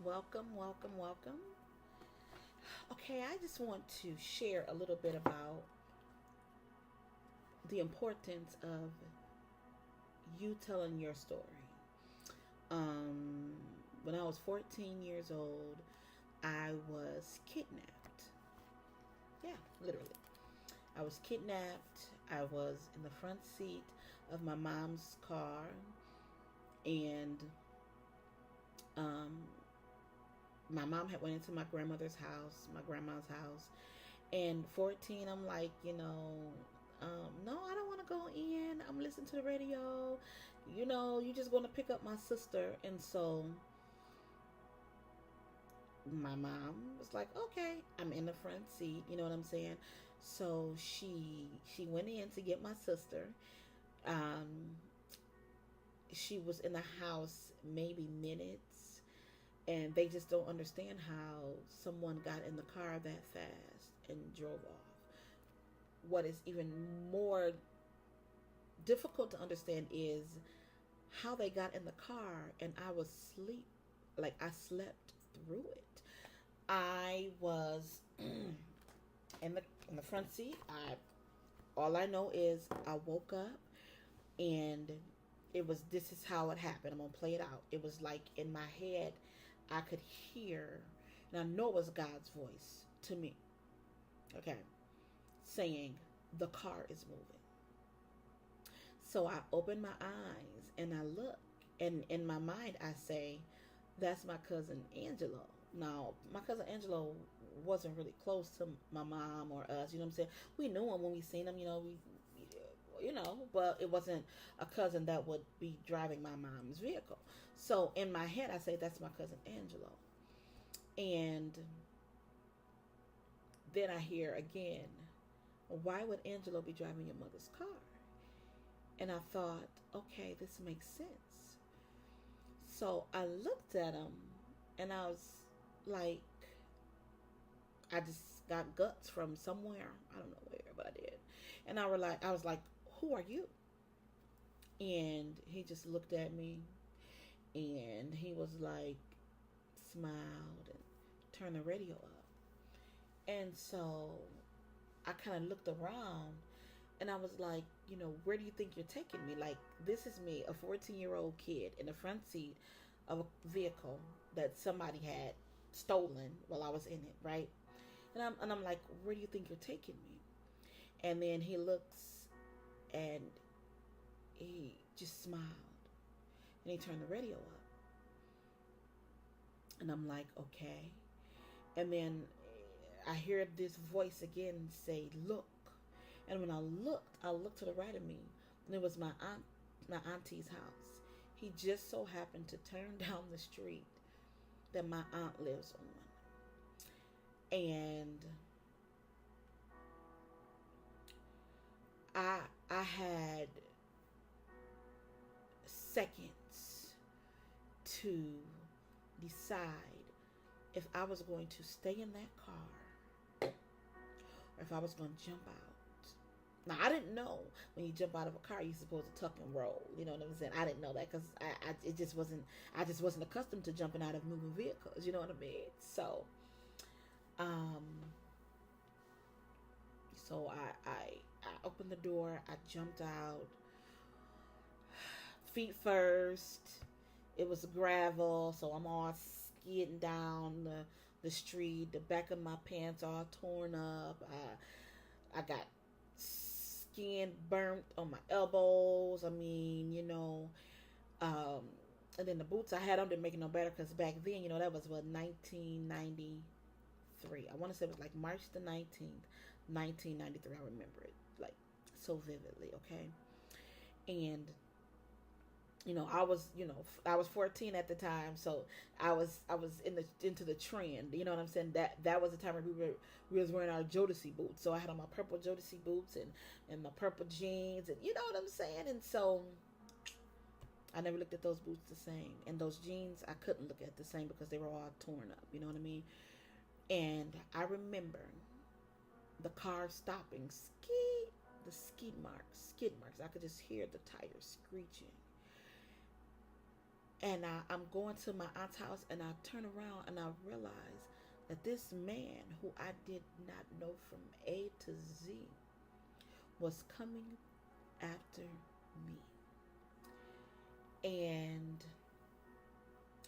Welcome, welcome, welcome. Okay, I just want to share a little bit about the importance of you telling your story. Um, when I was 14 years old, I was kidnapped. Yeah, literally. I was kidnapped. I was in the front seat of my mom's car, and um, my mom had went into my grandmother's house, my grandma's house, and 14, I'm like, no, I don't want to go in. I'm listening to the radio. You just going to pick up my sister. And so my mom was like, okay, I'm in the front seat. You know what I'm saying? So she went in to get my sister. Um, she was in the house maybe minutes, and they just don't understand how someone got in the car that fast and drove off. What is even more difficult to understand is how they got in the car and I was asleep. Like I slept through it. I was in the front seat. I All I know is I woke up and it was this is how it happened. I'm gonna play it out. It was like in my head I could hear, and I know it was God's voice to me. Okay, saying the car is moving. So I open my eyes and I look, and in my mind I say, "That's my cousin Angelo." Now, my cousin Angelo wasn't really close to my mom or us. You know what I'm saying? We knew him when we seen him. But it wasn't a cousin that would be driving my mom's vehicle. So in my head, I say, "That's my cousin Angelo," and then I hear again, "Why would Angelo be driving your mother's car?" And I thought, okay, this makes sense. So I looked at him and I was like, I just got guts from somewhere. I don't know where, but I did. And I was like, "Who are you?" And he just looked at me and he was like, smiled and turned the radio up. And so I kind of looked around and I was like, where do you think you're taking me? Like, this is me, a 14-year-old kid in the front seat of a vehicle that somebody had stolen while I was in it, right? And I'm like, where do you think you're taking me? And then he looks and he just smiled and he turned the radio up. And I'm like, okay. And then I hear this voice again say, "Look." And when I looked to the right of me, and it was my auntie's house. He just so happened to turn down the street that my aunt lives on. And I I had seconds to decide if I was going to stay in that car or if I was going to jump out. Now I didn't know when you jump out of a car you're supposed to tuck and roll. You know what I'm saying? I didn't know that because it just wasn't. I just wasn't accustomed to jumping out of moving vehicles. You know what I mean? Um, so I opened the door. I jumped out, feet first. It was gravel, so I'm all skidding down the street. The back of my pants all torn up. I got skin burnt on my elbows. I mean, um, and then the boots I had on didn't make it no better because back then, that was what 1993. I want to say it was like March the 19th, 1993. I remember it like so vividly. Okay, and I was 14 at the time, so I was into the trend. You know what I'm saying? That was the time where we was wearing our Jodeci boots. So I had on my purple Jodeci boots and my purple jeans, and you know what I'm saying. And so I never looked at those boots the same, and those jeans I couldn't look at the same because they were all torn up. You know what I mean? And I remember the car stopping, the skid marks. I could just hear the tires screeching. And I'm going to my aunt's house, and I turn around and I realize that this man, who I did not know from A to Z, was coming after me. And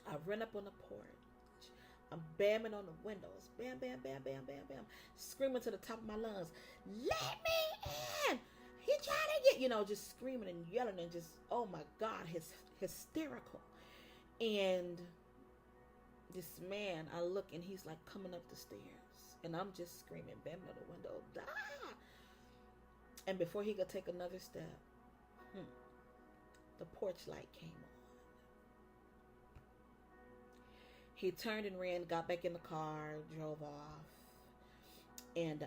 I run up on the porch. I'm bamming on the windows. Bam, bam, bam, bam, bam, bam. Screaming to the top of my lungs, let me in! He trying to get, just screaming and yelling and just, oh my God, hysterical. And this man, I look and he's like coming up the stairs. And I'm just screaming, bamming on the window, ah! And before he could take another step, the porch light came on. He turned and ran, got back in the car, drove off. And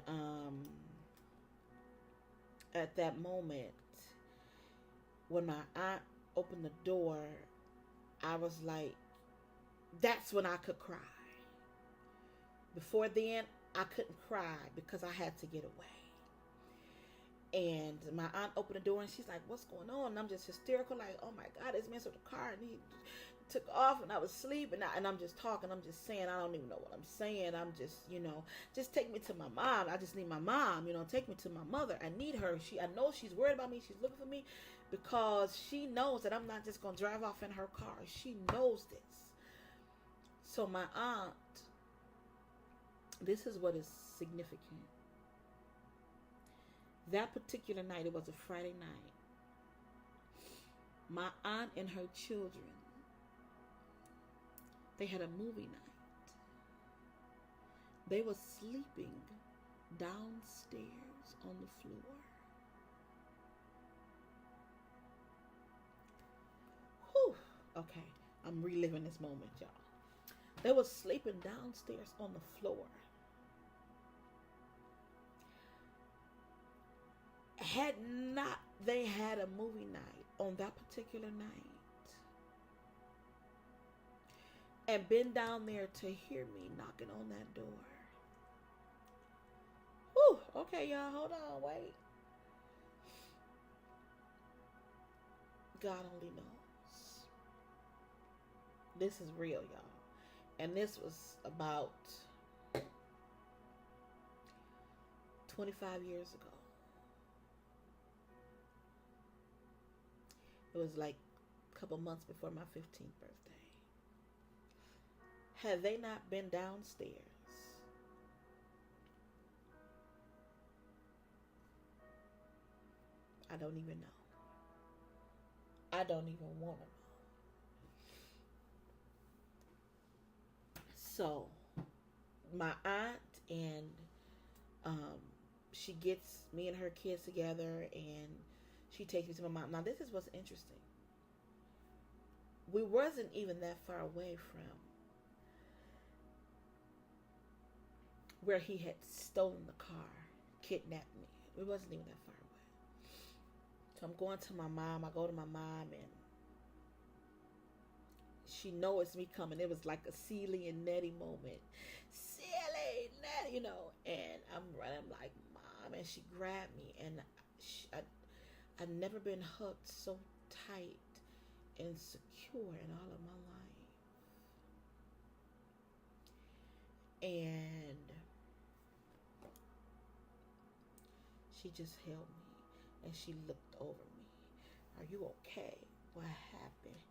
at that moment, when my aunt opened the door, I was like, that's when I could cry. Before then, I couldn't cry because I had to get away. And my aunt opened the door and she's like, what's going on? And I'm just hysterical, like, oh my God, this man took the car and he took off, and I was asleep, and I'm just talking, I'm just saying, I don't even know what I'm saying. I'm just, just take me to my mom. I just need my mom, take me to my mother. I need her. I know she's worried about me. She's looking for me because she knows that I'm not just going to drive off in her car. She knows this. So my aunt, this is what is significant. That particular night, it was a Friday night. My aunt and her children, they had a movie night. They were sleeping downstairs on the floor. Whew. Okay, I'm reliving this moment, y'all. They were sleeping downstairs on the floor. Had not they had a movie night on that particular night, and been down there to hear me knocking on that door. Whew, okay, y'all, hold on, wait. God only knows. This is real, y'all. And this was about 25 years ago. It was like a couple months before my 15th birthday. Had they not been downstairs, I don't even know. I don't even want to know. So, my aunt and she gets me and her kids together, and she takes me to my mom. Now, this is what's interesting. We wasn't even that far away from where he had stolen the car, kidnapped me. We wasn't even that far away. So I'm going to my mom. I go to my mom, and she knows it's me coming. It was like a Celie and Nettie moment. Celie, Nettie, And I'm running, I'm like, Mom. And she grabbed me, and I've never been hugged so tight and secure in all of my life. And she just held me, and she looked over me. Are you okay? What happened?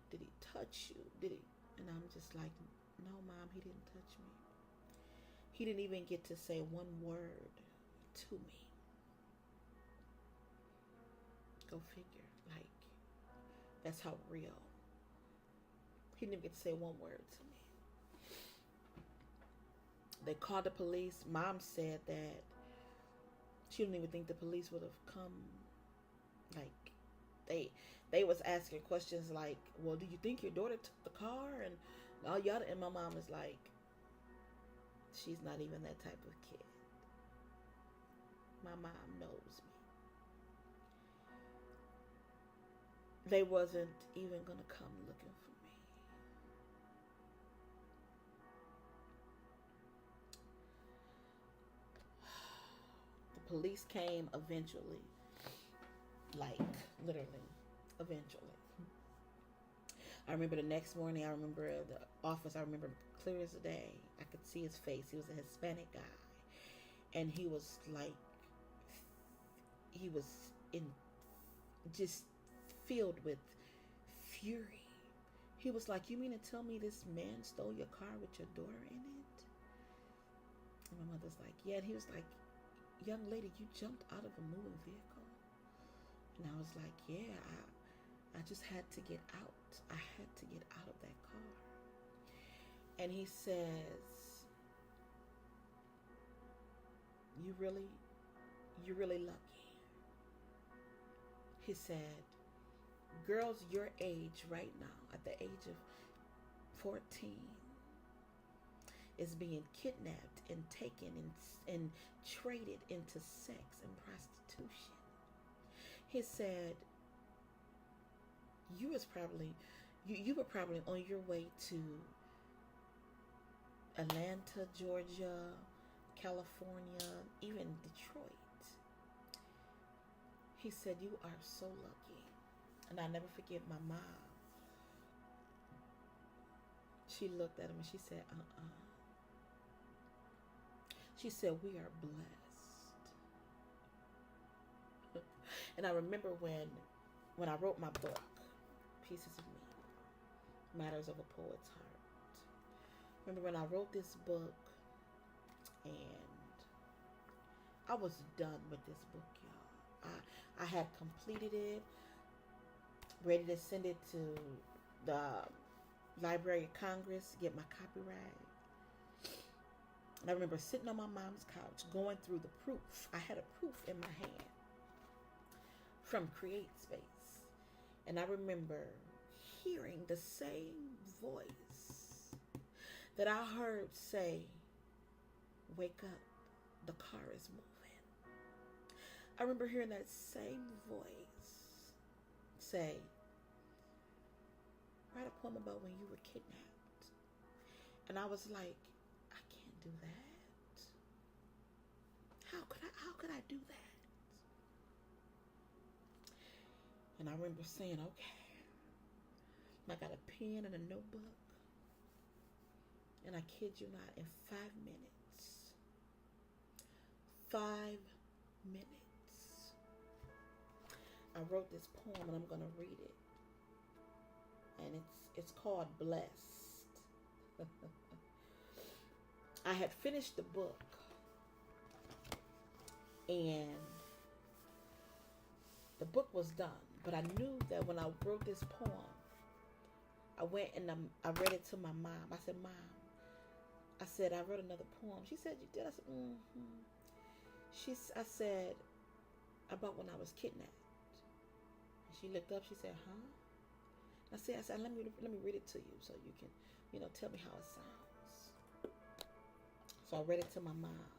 Did he touch you? Did he? And I'm just like, no, Mom, he didn't touch me. He didn't even get to say one word to me. Go figure. Like, that's how real. He didn't even get to say one word to me. They called the police. Mom said that she didn't even think the police would have come. Like, they was asking questions like, well, do you think your daughter took the car? And all y'all, and my mom is like, she's not even that type of kid. My mom knows me. They wasn't even gonna come looking for me. The police came eventually. Like, literally, eventually. I remember the next morning, I remember the office, I remember clear as the day. I could see his face. He was a Hispanic guy. And he was like, he was in just filled with fury. He was like, you mean to tell me this man stole your car with your daughter in it? And my mother's like, yeah. And he was like, young lady, you jumped out of a moving vehicle. And I was like, yeah, I just had to get out. I had to get out of that car. And he says, you're really lucky. He said, girls your age right now, at the age of 14, is being kidnapped and taken and traded into sex and prostitution. He said, you were probably on your way to Atlanta, Georgia, California, even Detroit. He said, you are so lucky. And I never forget my mom. She looked at him and she said, She said, we are blessed. And I remember when I wrote my book, Pieces of Me, Matters of a Poet's Heart. Remember when I wrote this book, and I was done with this book, y'all. I had completed it, ready to send it to the Library of Congress, get my copyright. And I remember sitting on my mom's couch, going through the proof. I had a proof in my hand from Create Space. And I remember hearing the same voice that I heard say, wake up, the car is moving. I remember hearing that same voice say, write a poem about when you were kidnapped. And I was like, I can't do that. How could I do that? And I remember saying, okay. And I got a pen and a notebook. And I kid you not, in 5 minutes, 5 minutes, I wrote this poem, and I'm going to read it. And it's called Blessed. I had finished the book, and the book was done. But I knew that when I wrote this poem, I went and I read it to my mom. I said, Mom, I said, I wrote another poem. She said, you did? I said, I said, about when I was kidnapped. And she looked up, she said, huh? I said, let me read it to you so you can, tell me how it sounds. So I read it to my mom.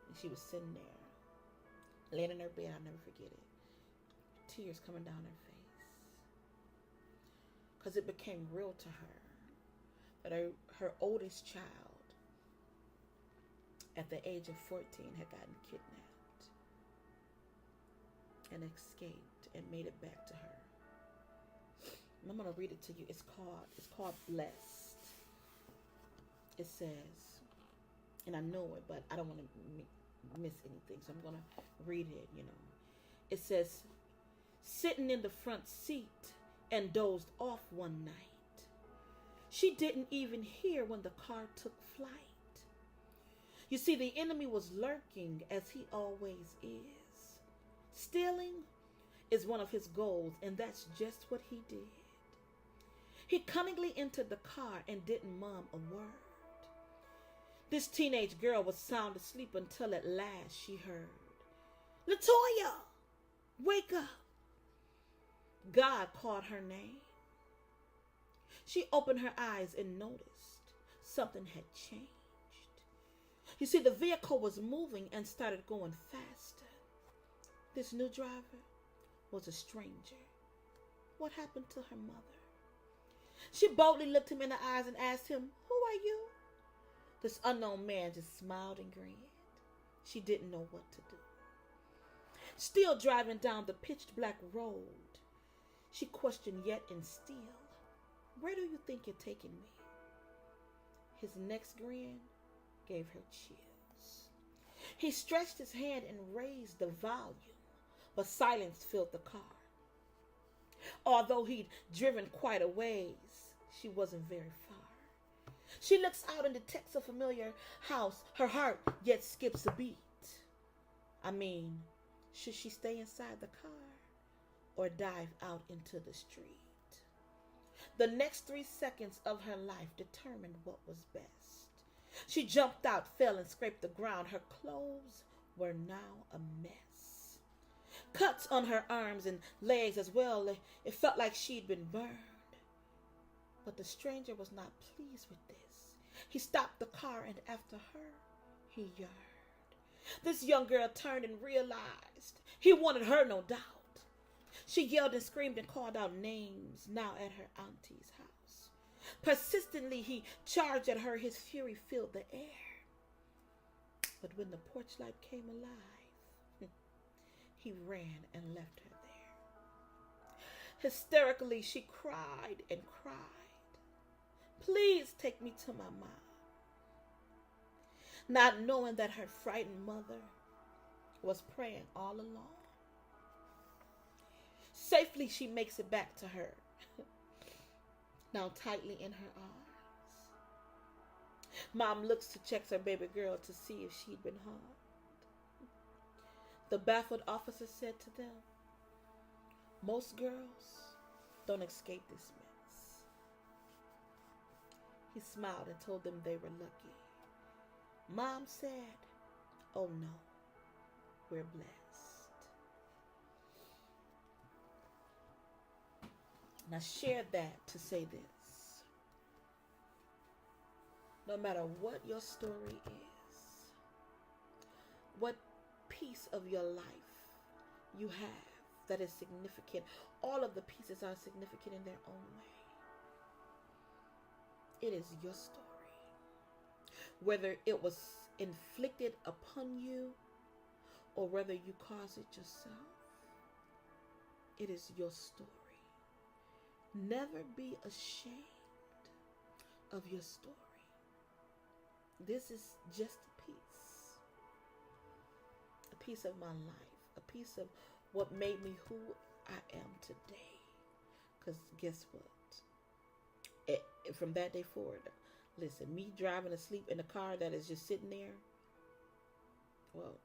And she was sitting there, laying in her bed. I'll never forget it. Tears coming down her face. Because it became real to her that her oldest child, at the age of 14, had gotten kidnapped and escaped and made it back to her. And I'm going to read it to you. It's called Blessed. It says, and I know it, but I don't want to miss anything, so I'm going to read it, It says, sitting in the front seat and dozed off one night. She didn't even hear when the car took flight. You see, the enemy was lurking, as he always is. Stealing is one of his goals, and that's just what he did. He cunningly entered the car and didn't mum a word. This teenage girl was sound asleep until at last she heard, Latoya, wake up. God called her name. She opened her eyes and noticed something had changed. You see, the vehicle was moving and started going faster. This new driver was a stranger. What happened to her mother? She boldly looked him in the eyes and asked him, who are you? This unknown man just smiled and grinned. She didn't know what to do. Still driving down the pitch black road, she questioned yet and still Where do you think you're taking me? His next grin gave her chills. He stretched his hand and raised the volume, but silence filled the car. Although he'd driven quite a ways, she wasn't very far. She looks out and detects a familiar house. Her heart yet skips a beat. I mean, should she stay inside the car or dive out into the street? The next 3 seconds of her life determined what was best. She jumped out, fell, and scraped the ground. Her clothes were now a mess. Cuts on her arms and legs as well. It felt like she'd been burned. But the stranger was not pleased with this. He stopped the car, and after her, he yearned. This young girl turned and realized he wanted her, no doubt. She yelled and screamed and called out names now at her auntie's house. Persistently, he charged at her. His fury filled the air. But when the porch light came alive, he ran and left her there. Hysterically, she cried and cried. Please take me to my mom. Not knowing that her frightened mother was praying all along. Safely, she makes it back to her, now tightly in her arms. Mom looks to check her baby girl to see if she'd been harmed. The baffled officer said to them, most girls don't escape this mess. He smiled and told them they were lucky. Mom said, oh no, we're blessed. And I shared that to say this. No matter what your story is, what piece of your life you have that is significant, all of the pieces are significant in their own way. It is your story. Whether it was inflicted upon you or whether you caused it yourself, it is your story. Never be ashamed of your story. This is just a piece of my life, a piece of what made me who I am today. Because guess what? From that day forward, listen, me driving asleep in a car that is just sitting there, well,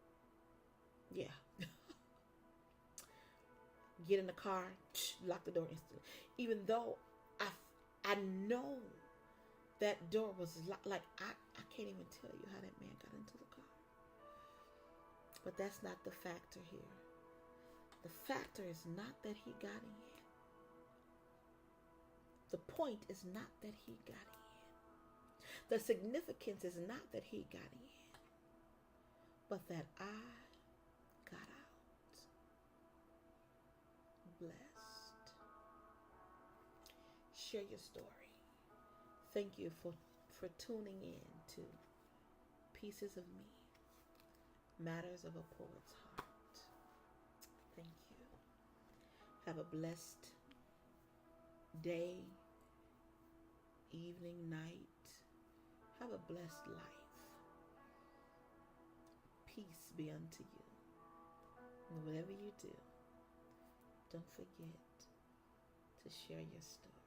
yeah. Get in the car, lock the door instantly. Even though I know that door was locked, like I can't even tell you how that man got into the car. But that's not the factor here. The factor is not that he got in. The point is not that he got in. The significance is not that he got in, but that I got out. Blessed. Share your story. Thank you for tuning in to Pieces of Me, Matters of a Poet's Heart. Thank you. Have a blessed day, evening, night. Have a blessed life. Peace be unto you. And whatever you do, don't forget to share your story.